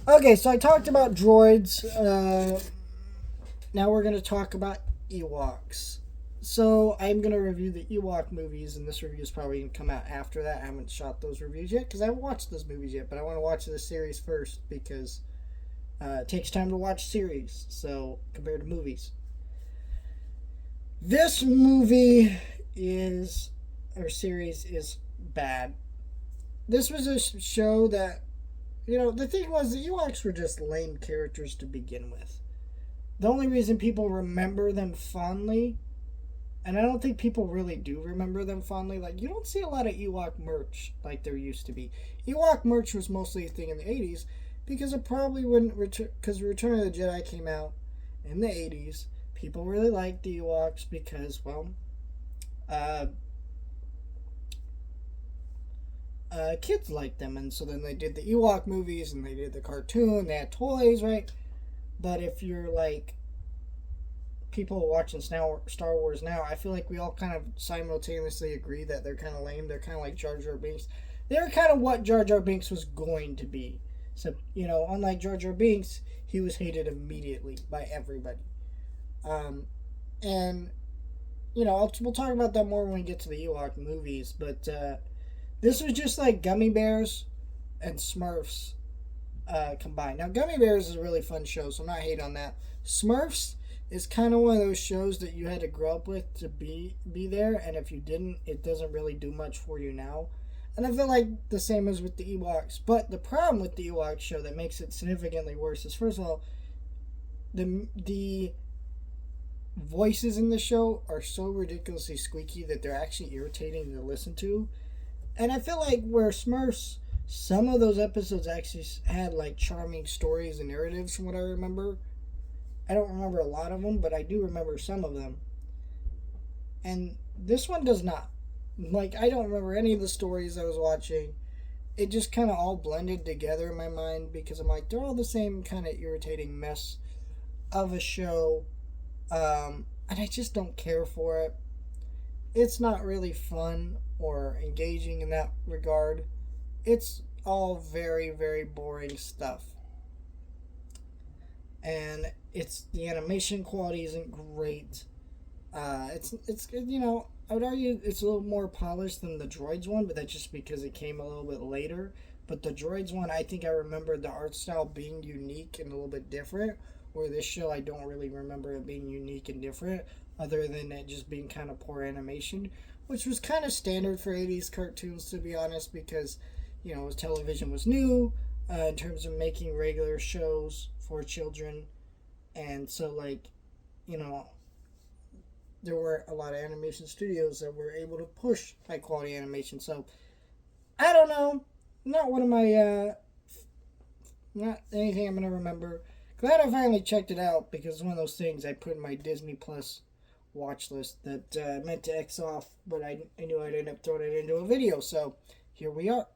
Okay, so I talked about droids. Now we're going to talk about Ewoks. So I'm going to review the Ewok movies, and this review is probably going to come out after that. I haven't shot those reviews yet because I haven't watched those movies yet, but I want to watch the series first because it takes time to watch series, so compared to movies. This movie is, or series is bad. This was a show that, the thing was the Ewoks were just lame characters to begin with. The only reason people remember them fondly, and I don't think people really do remember them fondly, like, you don't see a lot of Ewok merch like there used to be. Ewok merch was mostly a thing in the 80s because it probably wouldn't, because Return of the Jedi came out in the 80s. People really liked the Ewoks because, well, uh, kids liked them, and so then they did the Ewok movies and they did the cartoon, they had toys, right? But if you're like people watching Star Wars now, I feel like we all kind of simultaneously agree that they're kind of lame. They're kind of like Jar Jar Binks. They're kind of what Jar Jar Binks was going to be. So, unlike Jar Jar Binks, he was hated immediately by everybody. And, we'll talk about that more when we get to the Ewok movies. But this was just like Gummy Bears and Smurfs combined. Now, Gummy Bears is a really fun show, so I'm not hating on that. Smurfs is kind of one of those shows that you had to grow up with to be there, and if you didn't, it doesn't really do much for you now. And I feel like the same as with the Ewoks. But the problem with the Ewoks show that makes it significantly worse is, first of all, the voices in the show are so ridiculously squeaky that they're actually irritating to listen to. And I feel like where Smurfs, some of those episodes actually had like charming stories and narratives from what I remember. I don't remember a lot of them, but I do remember some of them. And this one does not. Like, I don't remember any of the stories I was watching. It just kind of all blended together in my mind because I'm like, they're all the same kind of irritating mess of a show. And I just don't care for it. It's not really fun or engaging in that regard. It's all very, very boring stuff. And the animation quality isn't great. It's I would argue it's a little more polished than the Droids one, but that's just because it came a little bit later. But the Droids one, I think I remember the art style being unique and a little bit different. Where this show, I don't really remember it being unique and different, other than it just being kind of poor animation, which was kind of standard for 80s cartoons, to be honest, because, television was new in terms of making regular shows for children. And so, like, you know, there were a lot of animation studios that were able to push high quality animation. So, I don't know. Not one of my, not anything I'm going to remember. Glad I finally checked it out because it's one of those things I put in my Disney Plus watch list that I meant to X off, but I knew I'd end up throwing it into a video. So, here we are.